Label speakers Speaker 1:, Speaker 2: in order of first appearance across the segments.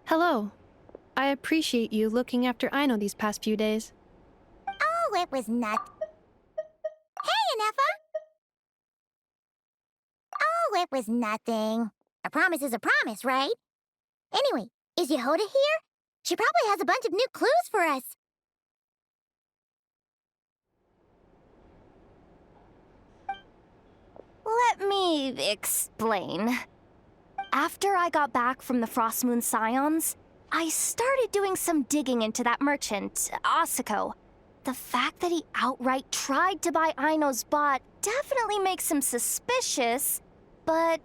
Speaker 1: Hello. I appreciate you looking after Aino these past few days.
Speaker 2: Oh, it was not. Hey, Anefa! Oh, it was nothing. A promise is a promise, right? Anyway, is Yehoda here? She probably has a bunch of new clues for us.
Speaker 3: Let me explain. After I got back from the Frost Moon Scions, I started doing some digging into that merchant, Asako. The fact that he outright tried to buy Aino's bot definitely makes him suspicious, but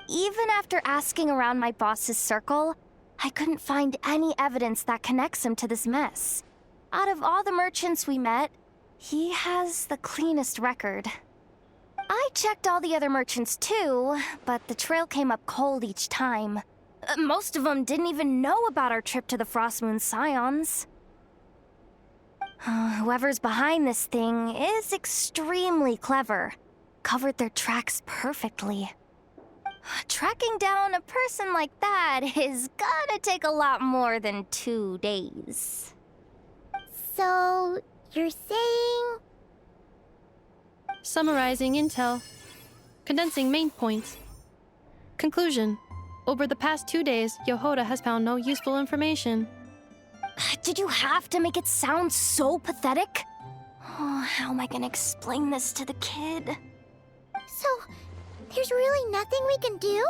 Speaker 3: even after asking around my boss's circle, I couldn't find any evidence that connects him to this mess. Out of all the merchants we met, he has the cleanest record. I checked all the other merchants too, but the trail came up cold each time. Most of them didn't even know about our trip to the Frost Moon Scions. Whoever's behind this thing is extremely clever. Covered their tracks perfectly. Tracking down a person like that is gonna take a lot more than 2 days.
Speaker 2: So, you're saying...
Speaker 1: Summarizing intel. Condensing main points. Conclusion. Over the past 2 days, Yehoda has found no useful information.
Speaker 3: Did you have to make it sound so pathetic? Oh, how am I gonna explain this to the kid?
Speaker 2: So, there's really nothing we can do?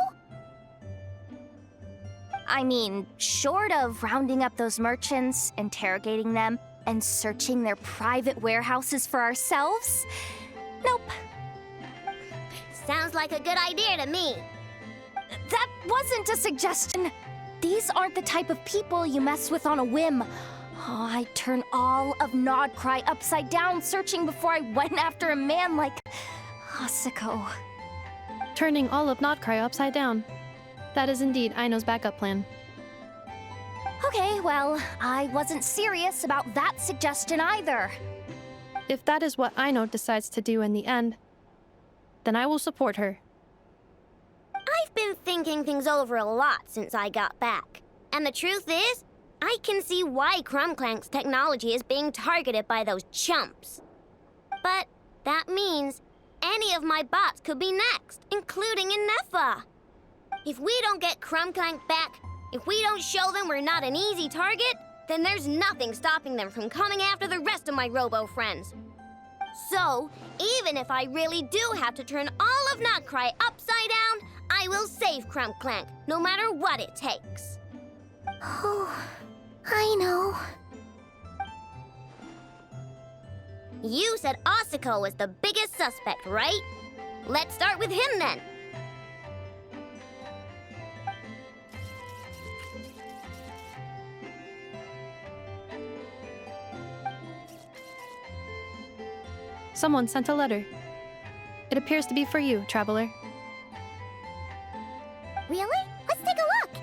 Speaker 3: I mean, short of rounding up those merchants, interrogating them, and searching their private warehouses for ourselves? Nope.
Speaker 2: Sounds like a good idea to me.
Speaker 3: That wasn't a suggestion. These aren't the type of people you mess with on a whim. Oh, I'd turn all of Nodcry upside down searching before I went after a man like Asako.
Speaker 1: Turning all of Nodcry upside down. That is indeed Aino's backup plan.
Speaker 3: Okay, well, I wasn't serious about that suggestion either.
Speaker 1: If that is what Aino decides to do in the end, then I will support her.
Speaker 4: I've been thinking things over a lot since I got back. And the truth is, I can see why Crumclank's technology is being targeted by those chumps. But that means any of my bots could be next, including Inefa. If we don't get Crumclank back, if we don't show them we're not an easy target, then there's nothing stopping them from coming after the rest of my robo-friends. So, even if I really do have to turn all of Notcry upside down, I will save Crumclank, no matter what it takes.
Speaker 2: Oh, I know.
Speaker 4: You said Asako was the biggest suspect, right? Let's start with him then.
Speaker 1: Someone sent a letter. It appears to be for you, traveler.
Speaker 2: Really? Let's take a look.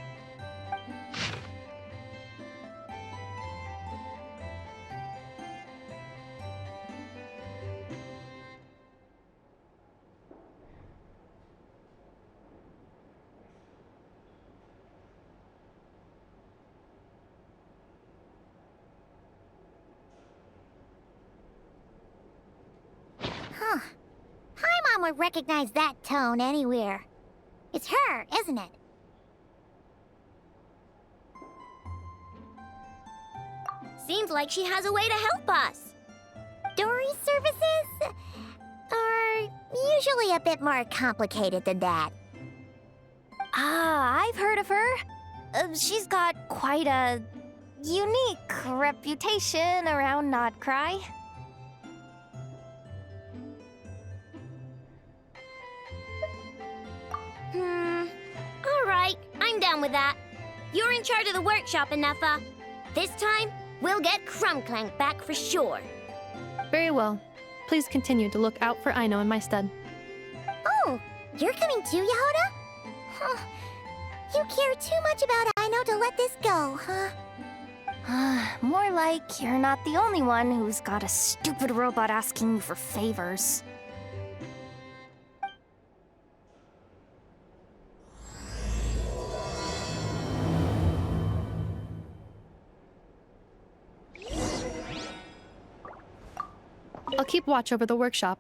Speaker 2: Huh. Paimon would recognize that tone anywhere. It's her, isn't it?
Speaker 4: Seems like she has a way to help us.
Speaker 2: Dory's services are usually a bit more complicated than that.
Speaker 3: Ah, I've heard of her. She's got quite a unique reputation around Nodcry.
Speaker 4: Alright, I'm down with that. You're in charge of the workshop, Inefa. This time, we'll get Crumclank back for sure.
Speaker 1: Very well. Please continue to look out for Aino in my stead.
Speaker 2: Oh, you're coming too, Yehoda? Huh. You care too much about Aino to let this go, huh?
Speaker 3: More like you're not the only one who's got a stupid robot asking you for favors.
Speaker 1: keep watch over the workshop.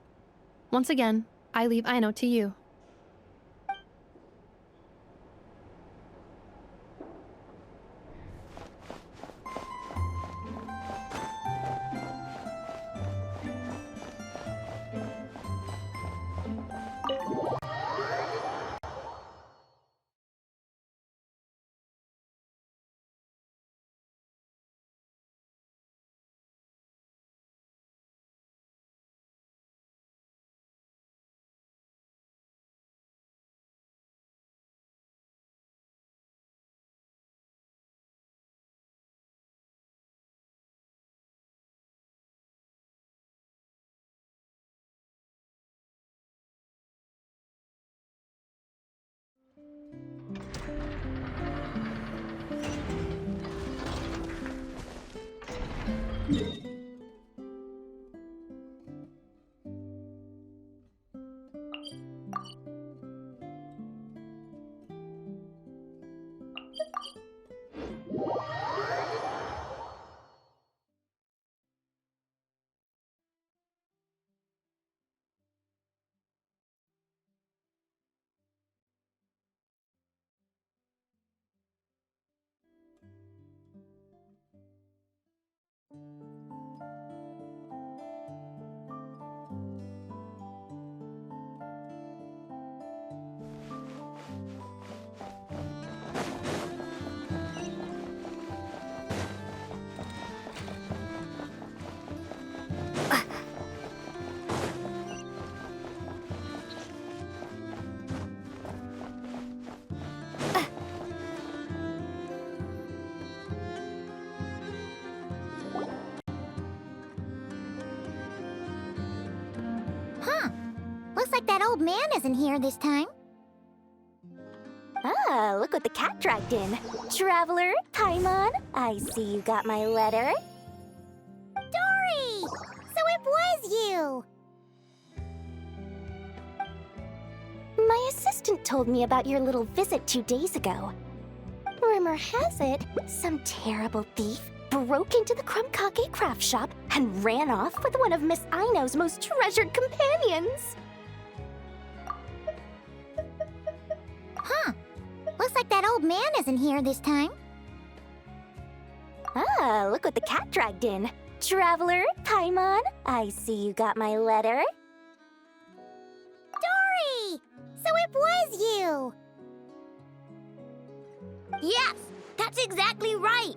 Speaker 1: Once again, I leave Aino to you.
Speaker 2: Looks like that old man isn't here this time.
Speaker 3: Ah, look what the cat dragged in. Traveler, Paimon, I see you got my letter.
Speaker 2: Dory! So it was you!
Speaker 3: My assistant told me about your little visit 2 days ago. Rumor has it, some terrible thief broke into the Krumkake craft shop and ran off with one of Miss Aino's most treasured companions.
Speaker 2: Huh. Looks like that old man isn't here this time.
Speaker 3: Ah, look what the cat dragged in. Traveler, Paimon, I see you got my letter.
Speaker 2: Dory! So it was you!
Speaker 4: Yes, that's exactly right.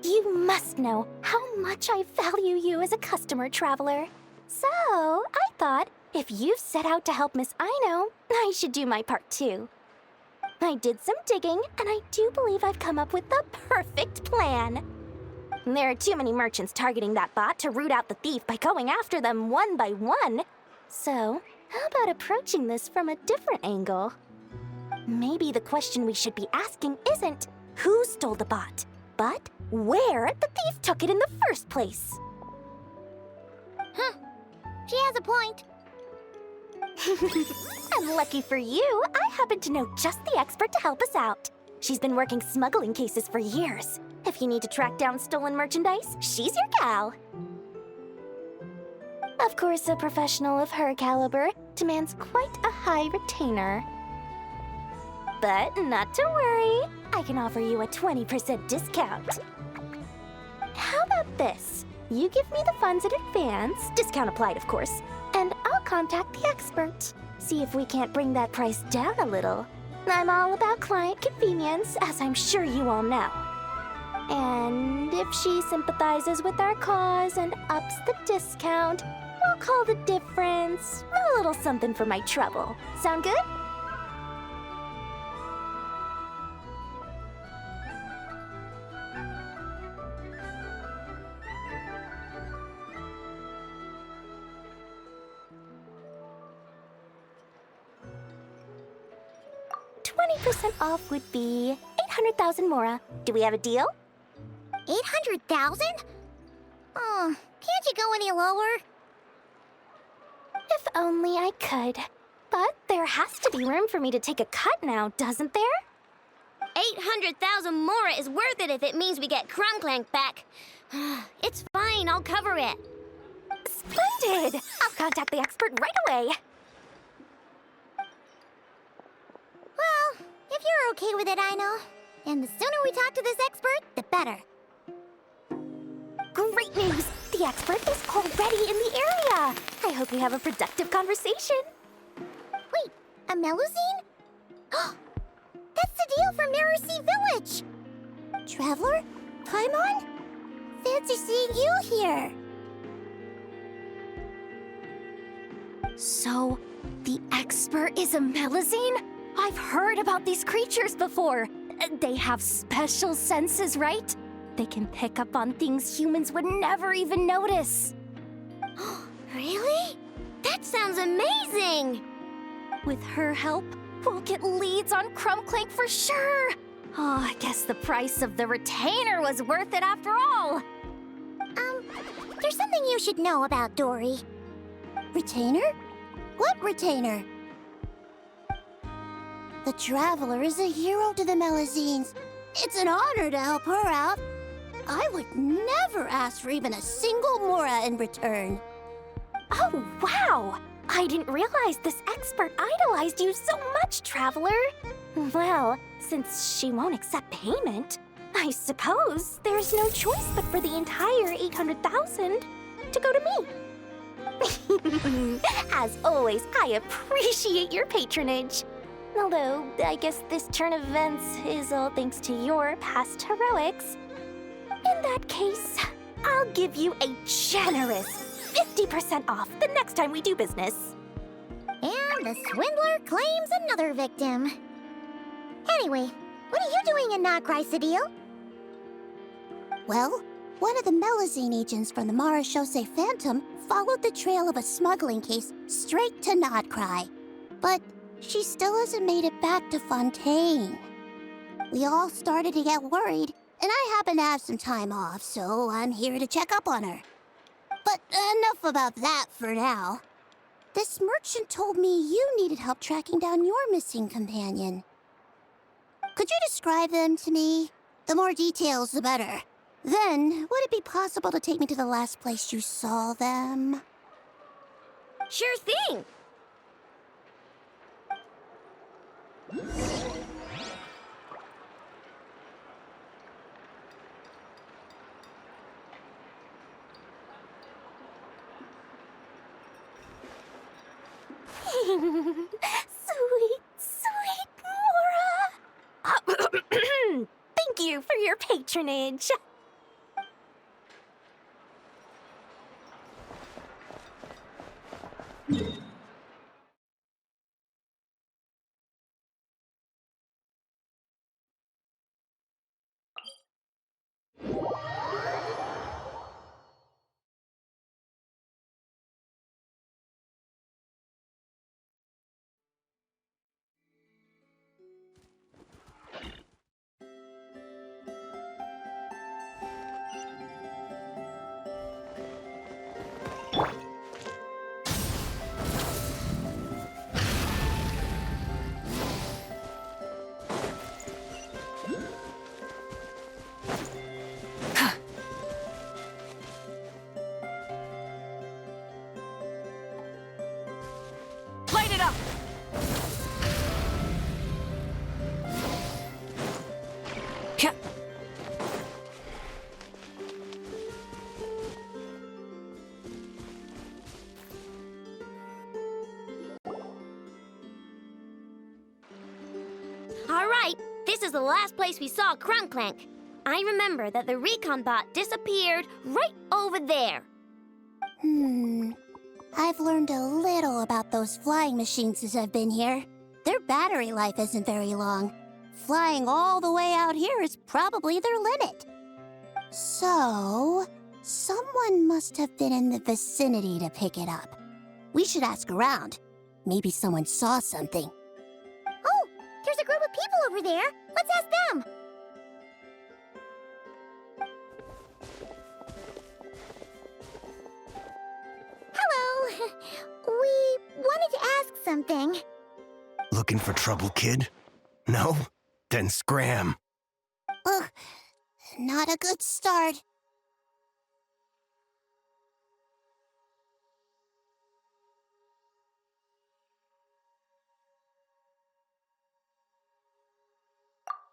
Speaker 3: You must know how much I value you as a customer, Traveler. So, I thought, if you've set out to help Miss Aino, I should do my part too. I did some digging, and I do believe I've come up with the perfect plan. There are too many merchants targeting that bot to root out the thief by going after them one by one. So, how about approaching this from a different angle? Maybe the question we should be asking isn't who stole the bot, but where the thief took it in the first place.
Speaker 2: Huh. She has a point.
Speaker 3: And lucky for you, I happen to know just the expert to help us out. She's been working smuggling cases for years. If you need to track down stolen merchandise, she's your gal. Of course, a professional of her caliber demands quite a high retainer. But not to worry, I can offer you a 20% discount. How about this? You give me the funds in advance, discount applied of course, and I'll contact the expert. See if we can't bring that price down a little. I'm all about client convenience, as I'm sure you all know. And if she sympathizes with our cause and ups the discount, we'll call the difference a little something for my trouble. Sound good? %, off would be 800,000 mora. Do we have a deal?
Speaker 2: 800,000? Oh, can't you go any lower?
Speaker 3: If only I could. But there has to be room for me to take a cut now, doesn't there?
Speaker 4: 800,000 mora is worth it if it means we get Krumklank back. It's fine, I'll cover it.
Speaker 3: Splendid! I'll contact the expert right away.
Speaker 2: Well, if you're okay with it, I know. And the sooner we talk to this expert, the better.
Speaker 3: Great news! The expert is already in the area. I hope you have a productive conversation.
Speaker 2: Wait, a Melusine? That's the deal from Mirror Sea Village! Traveler? Paimon? Fancy seeing you here!
Speaker 3: So, the expert is a Melusine? I've heard about these creatures before. They have special senses, right? They can pick up on things humans would never even notice.
Speaker 4: Really? That sounds amazing!
Speaker 3: With her help, we'll get leads on Crumbclank for sure. Oh, I guess the price of the retainer was worth it after all.
Speaker 2: There's something you should know about Dory. Retainer? What retainer? The Traveler is a hero to the Melusines. It's an honor to help her out. I would never ask for even a single Mora in return.
Speaker 3: Oh, wow! I didn't realize this expert idolized you so much, Traveler. Well, since she won't accept payment, I suppose there's no choice but for the entire 800,000 to go to me. As always, I appreciate your patronage. Although, I guess this turn of events is all thanks to your past heroics. In that case, I'll give you a generous 50% off the next time we do business.
Speaker 2: And the swindler claims another victim. Anyway, what are you doing in Nochrysodile? Well, one of the Melusine agents from the Marechaussee Phantom followed the trail of a smuggling case straight to Notcry. But she still hasn't made it back to Fontaine. We all started to get worried, and I happen to have some time off, so I'm here to check up on her. But enough about that for now. This merchant told me you needed help tracking down your missing companion. Could you describe them to me? The more details, the better. Then, would it be possible to take me to the last place you saw them?
Speaker 4: Sure thing!
Speaker 3: Sweet, sweet Mora! Thank you for your patronage.
Speaker 4: Light it up! All right, this is the last place we saw Crumbclank. I remember that the recon bot disappeared right over there.
Speaker 2: I've learned a little about those flying machines since I've been here. Their battery life isn't very long. Flying all the way out here is probably their limit. So, someone must have been in the vicinity to pick it up. We should ask around. Maybe someone saw something. Oh, there's a group of people over there. Let's ask them. Hello. We wanted to ask something.
Speaker 5: Looking for trouble, kid? No? Then scram.
Speaker 2: Ugh, not a good start.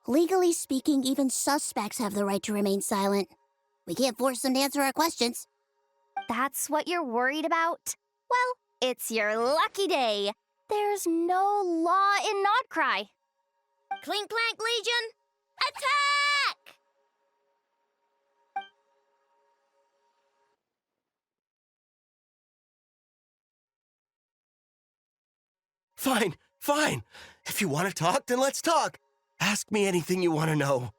Speaker 2: Legally speaking, even suspects have the right to remain silent. We can't force them to answer our questions.
Speaker 3: That's what you're worried about? Well, it's your lucky day. There's no law in Nodcry.
Speaker 4: Clink Clank Legion, attack!
Speaker 5: Fine, fine. If you want to talk, then let's talk. Ask me anything you want to know.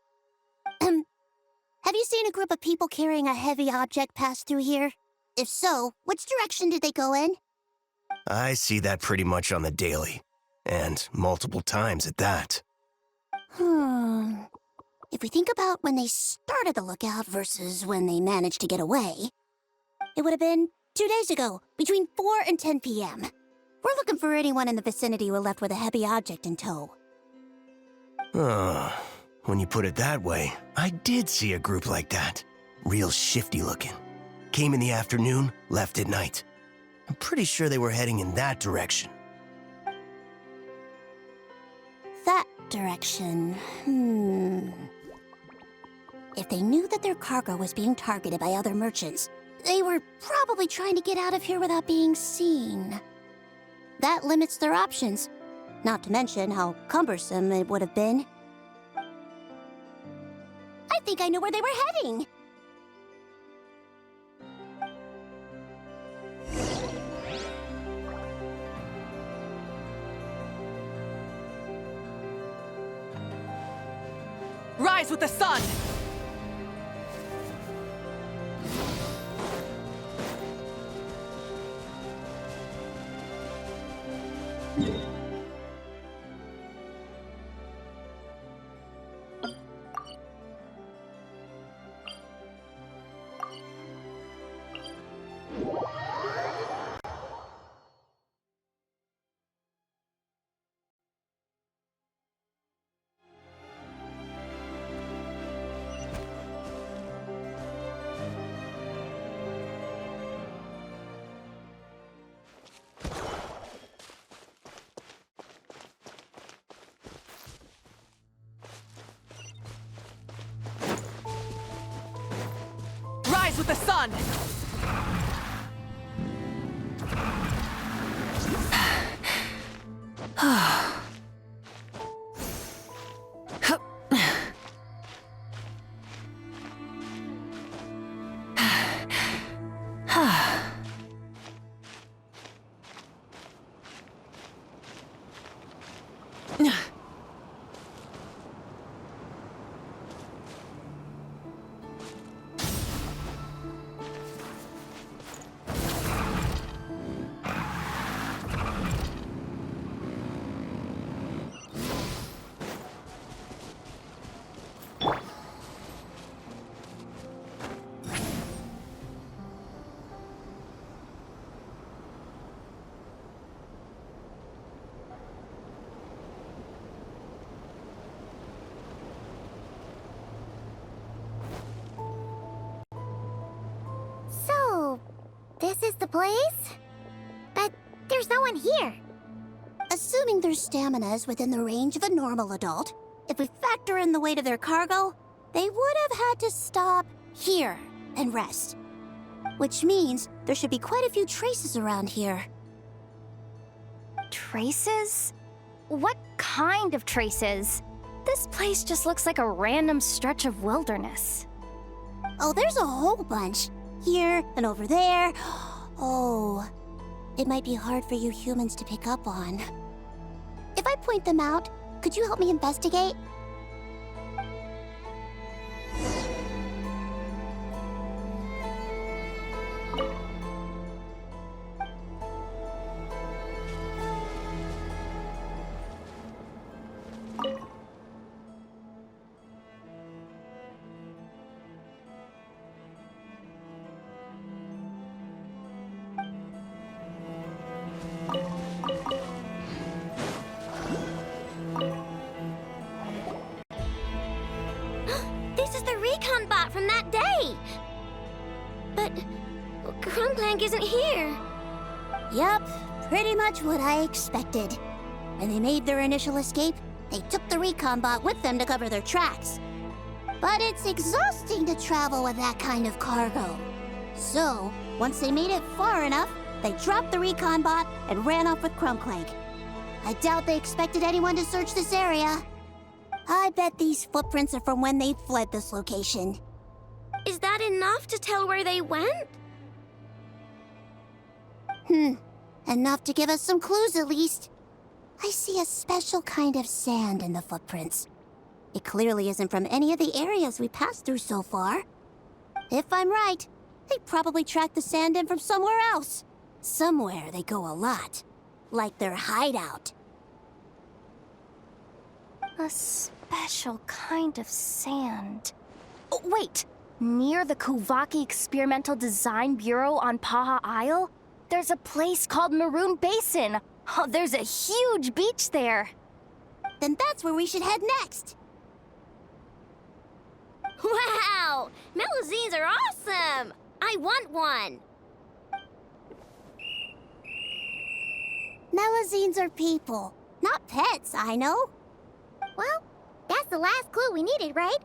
Speaker 2: Have you seen a group of people carrying a heavy object pass through here? If so, which direction did they go in?
Speaker 5: I see that pretty much on the daily. And multiple times at that.
Speaker 2: If we think about when they started the lookout versus when they managed to get away, it would have been 2 days ago, between 4 and 10 p.m. We're looking for anyone in the vicinity who left with a heavy object in tow.
Speaker 5: When you put it that way, I did see a group like that. Real shifty looking. Came in the afternoon, left at night. I'm pretty sure they were heading in that direction.
Speaker 2: That direction, If they knew that their cargo was being targeted by other merchants, they were probably trying to get out of here without being seen. That limits their options, not to mention how cumbersome it would have been. I think I know where they were heading.
Speaker 6: Rise with the sun! Rise with the sun!
Speaker 2: So, this is the place? But there's no one here. Assuming their stamina is within the range of a normal adult, if we factor in the weight of their cargo, they would have had to stop here and rest. Which means there should be quite a few traces around here.
Speaker 3: Traces? What kind of traces? This place just looks like a random stretch of wilderness.
Speaker 2: Oh, there's a whole bunch. Here and over there. Oh, it might be hard for you humans to pick up on. If I point them out, could you help me investigate?
Speaker 4: This is the recon bot from that day! But Crumbclank isn't here.
Speaker 2: Yep, pretty much what I expected. When they made their initial escape, They took the recon bot with them to cover their tracks. But it's exhausting to travel with that kind of cargo. So, once they made it far enough, they dropped the recon bot and ran off with Crumbclank. I doubt they expected anyone to search this area. I bet these footprints are from when they fled this location.
Speaker 4: Is that enough to tell where they went?
Speaker 2: Enough to give us some clues at least. I see a special kind of sand in the footprints. It clearly isn't from any of the areas we passed through so far. If I'm right, they probably tracked the sand in from somewhere else. Somewhere they go a lot. Like their hideout.
Speaker 3: A special kind of sand. Oh, wait! Near the Kuvaki Experimental Design Bureau on Paha Isle, there's a place called Maroon Basin. Oh, there's a huge beach there.
Speaker 2: Then that's where we should head next.
Speaker 4: Wow! Melusines are awesome! I want one!
Speaker 2: Melusines are people, not pets, I know.
Speaker 7: Well, that's the last clue we needed, right?